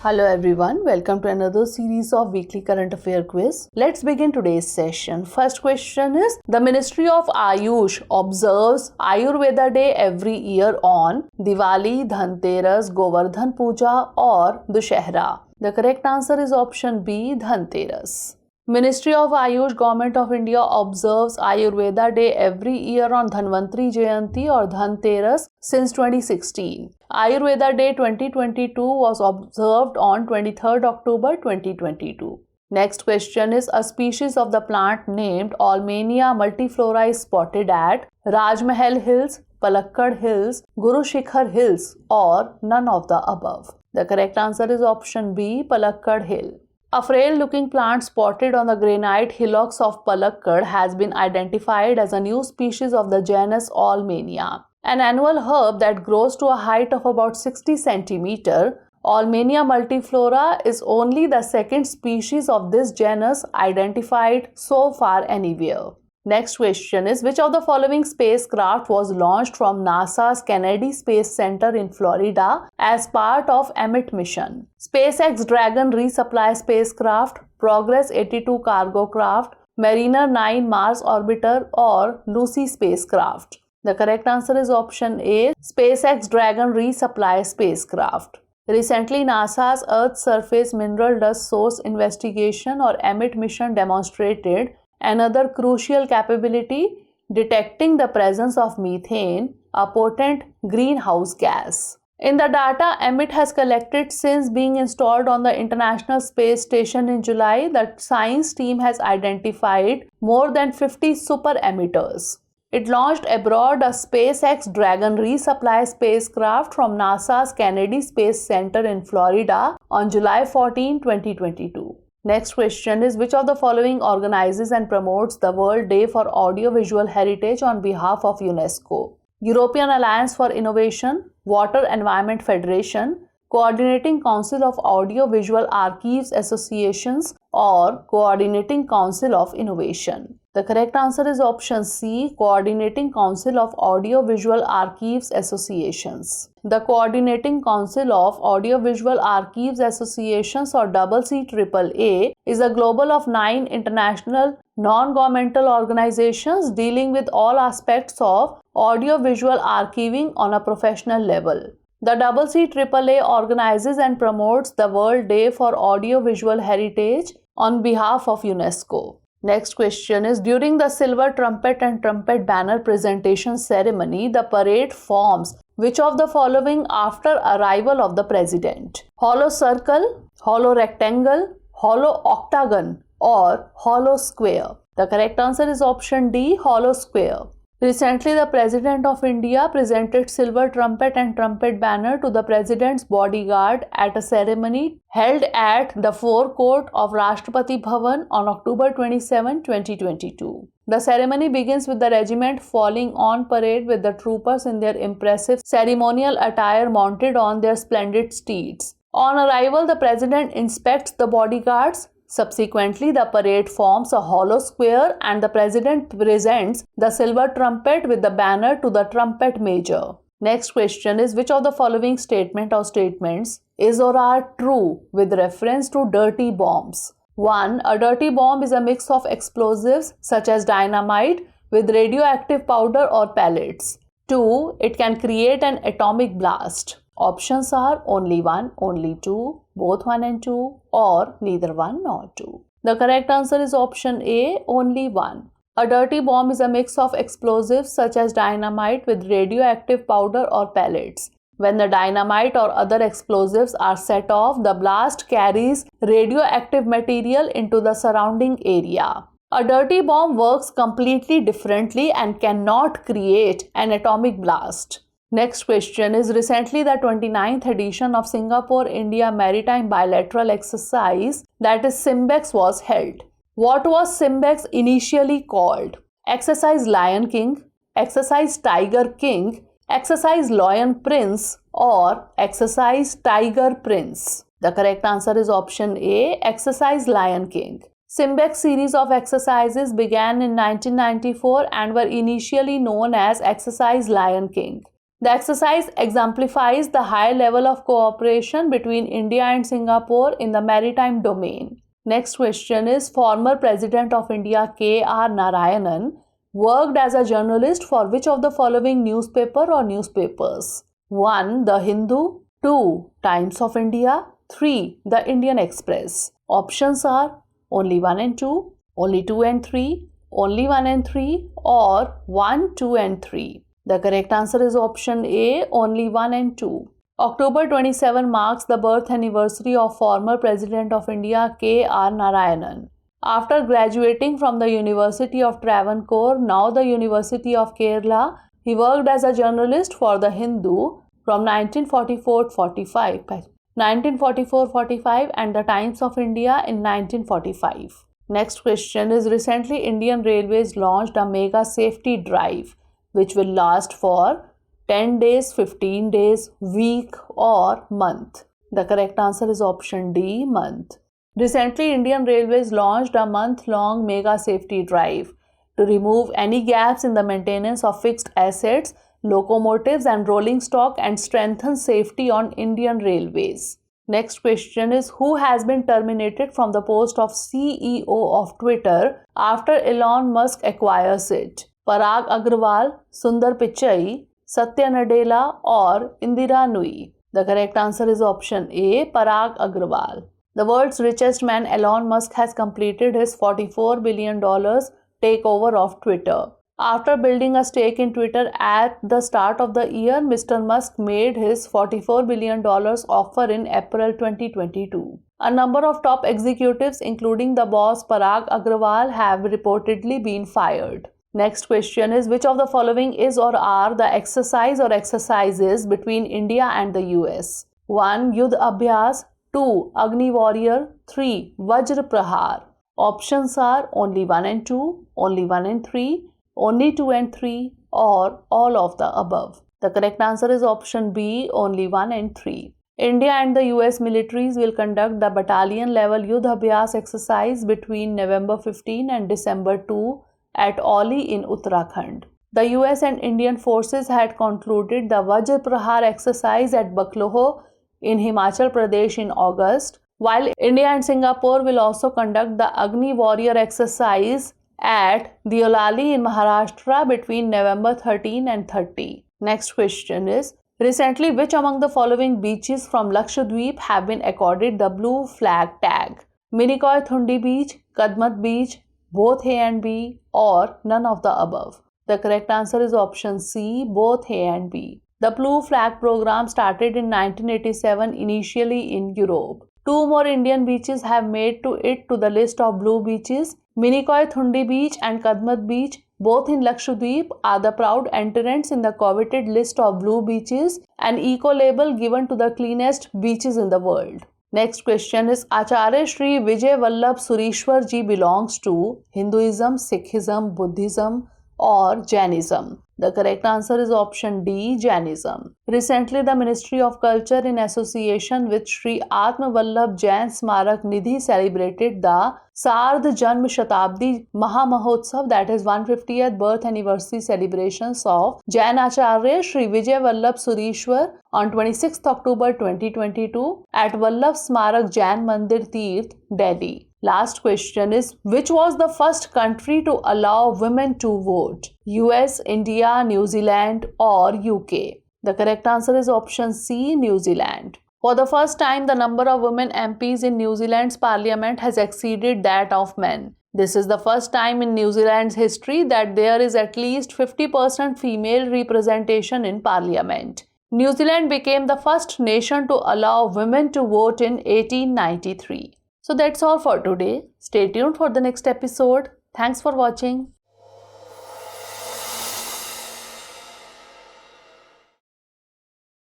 Hello everyone, welcome to another series of weekly current affair quiz. Let's begin today's session. First question is, the Ministry of Ayush observes Ayurveda Day every year on Diwali, Dhanteras, Govardhan Puja or Dussehra. The correct answer is option B, Dhanteras. Ministry of Ayush, Government of India observes Ayurveda Day every year on Dhanvantri Jayanti or Dhanteras since 2016. Ayurveda Day 2022 was observed on 23rd October 2022. Next question is, a species of the plant named Almania multiflora is spotted at Rajmahal Hills, Palakkad Hills, Guru Shikhar Hills or none of the above. The correct answer is option B, Palakkad Hill. A frail-looking plant spotted on the granite hillocks of Palakkad has been identified as a new species of the genus Almania. An annual herb that grows to a height of about 60 cm, Almania multiflora is only the second species of this genus identified so far anywhere. Next question is, which of the following spacecraft was launched from NASA's Kennedy Space Center in Florida as part of EMIT mission? SpaceX Dragon resupply spacecraft, Progress 82 cargo craft, Mariner 9 Mars orbiter or Lucy spacecraft? The correct answer is option A, SpaceX Dragon resupply spacecraft. Recently, NASA's Earth Surface Mineral Dust Source Investigation or EMIT mission demonstrated another crucial capability, detecting the presence of methane, a potent greenhouse gas. In the data EMIT has collected since being installed on the International Space Station in July, the science team has identified more than 50 super emitters. It launched abroad a SpaceX Dragon resupply spacecraft from NASA's Kennedy Space Center in Florida on July 14, 2022. Next question is, which of the following organizes and promotes the World Day for Audiovisual Heritage on behalf of UNESCO? European Alliance for Innovation, Water Environment Federation, Coordinating Council of Audiovisual Archives Associations or Coordinating Council of Innovation? The correct answer is option C, Coordinating Council of Audiovisual Archives Associations. The Coordinating Council of Audiovisual Archives Associations or CCAA is a global of 9 international non-governmental organizations dealing with all aspects of audiovisual archiving on a professional level. The CCAA organizes and promotes the World Day for Audiovisual Heritage on behalf of UNESCO. Next question is, during the Silver Trumpet and Trumpet Banner presentation ceremony, the parade forms which of the following after arrival of the president? Hollow circle, hollow rectangle, hollow octagon or hollow square? The correct answer is option D, hollow square. Recently, the President of India presented Silver Trumpet and Trumpet Banner to the President's bodyguard at a ceremony held at the forecourt of Rashtrapati Bhavan on October 27, 2022. The ceremony begins with the regiment falling on parade with the troopers in their impressive ceremonial attire mounted on their splendid steeds. On arrival, the President inspects the bodyguards. Subsequently, the parade forms a hollow square and the President presents the silver trumpet with the banner to the trumpet major. Next question is, which of the following statement or statements is or are true with reference to dirty bombs? 1. A dirty bomb is a mix of explosives such as dynamite with radioactive powder or pellets. 2. It can create an atomic blast. Options are only 1, only 2, both 1 and 2 or neither 1 nor 2. The correct answer is option A, only 1. A dirty bomb is a mix of explosives such as dynamite with radioactive powder or pellets. When the dynamite or other explosives are set off, the blast carries radioactive material into the surrounding area. A dirty bomb works completely differently and cannot create an atomic blast. Next question is, recently the 29th edition of Singapore-India Maritime Bilateral Exercise, that is SIMBEX, was held. What was SIMBEX initially called? Exercise Lion King, Exercise Tiger King, Exercise Lion Prince or Exercise Tiger Prince? The correct answer is option A, Exercise Lion King. SIMBEX series of exercises began in 1994 and were initially known as Exercise Lion King. The exercise exemplifies the high level of cooperation between India and Singapore in the maritime domain. Next question is, former President of India K.R. Narayanan worked as a journalist for which of the following newspaper or newspapers? 1. The Hindu, 2. Times of India, 3. The Indian Express. Options are only 1 and 2, only 2 and 3, only 1 and 3, or 1, 2 and 3. The correct answer is option A, only 1 and 2. October 27 marks the birth anniversary of former President of India K.R. Narayanan. After graduating from the University of Travancore, now the University of Kerala, he worked as a journalist for the Hindu from 1944-45 and the Times of India in 1945. Next question is, recently Indian Railways launched a mega safety drive which will last for 10 days, 15 days, week or month. The correct answer is option D, month. Recently, Indian Railways launched a month-long mega safety drive to remove any gaps in the maintenance of fixed assets, locomotives and rolling stock and strengthen safety on Indian Railways. Next question is, who has been terminated from the post of CEO of Twitter after Elon Musk acquires it? Parag Agrawal, Sundar Pichai, Satya Nadella or Indira Nui? The correct answer is option A, Parag Agrawal. The world's richest man Elon Musk has completed his $44 billion takeover of Twitter. After building a stake in Twitter at the start of the year, Mr. Musk made his $44 billion offer in April 2022. A number of top executives, including the boss Parag Agrawal, have reportedly been fired. Next question is, which of the following is or are the exercise or exercises between India and the US? 1. Yudh Abhyas, 2. Agni Warrior, 3. Vajra Prahar. Options are only 1 and 2, only 1 and 3, only 2 and 3, or all of the above. The correct answer is option B, only 1 and 3. India and the US militaries will conduct the battalion level Yudh Abhyas exercise between November 15 and December 2 at Oli in Uttarakhand. The US and Indian forces had concluded the Vajra Prahar exercise at Bakloho in Himachal Pradesh in August, while India and Singapore will also conduct the Agni Warrior exercise at Deolali in Maharashtra between November 13 and 30. Next question is, recently which among the following beaches from Lakshadweep have been accorded the blue flag tag? Minikoy Thundi Beach, Kadmat Beach, both A and B, or none of the above? The correct answer is option C, both A and B. The Blue Flag program started in 1987 initially in Europe. 2 more Indian beaches have made it to the list of blue beaches. Minikoy Thundi Beach and Kadmat Beach, both in Lakshadweep, are the proud entrants in the coveted list of blue beaches, an eco-label given to the cleanest beaches in the world. Next question is, Acharya Shri Vijay Vallabh Surishwar ji belongs to Hinduism, Sikhism, Buddhism or Jainism? The correct answer is option D, Jainism. Recently, the Ministry of Culture in association with Shri Atma Vallabh Jain Smarak Nidhi celebrated the Sardh Janm Shatabdi Mahamahotsav, that is 150th birth anniversary celebrations of Jain Acharya Shri Vijay Vallabh Surishwar on 26th October 2022 at Vallabh Smarak Jain Mandir Tirth, Delhi. Last question is, which was the first country to allow women to vote? US, India, New Zealand or UK? The correct answer is option C, New Zealand. For the first time, the number of women MPs in New Zealand's parliament has exceeded that of men. This is the first time in New Zealand's history that there is at least 50% female representation in parliament. New Zealand became the first nation to allow women to vote in 1893. So that's all for today. Stay tuned for the next episode. Thanks for watching.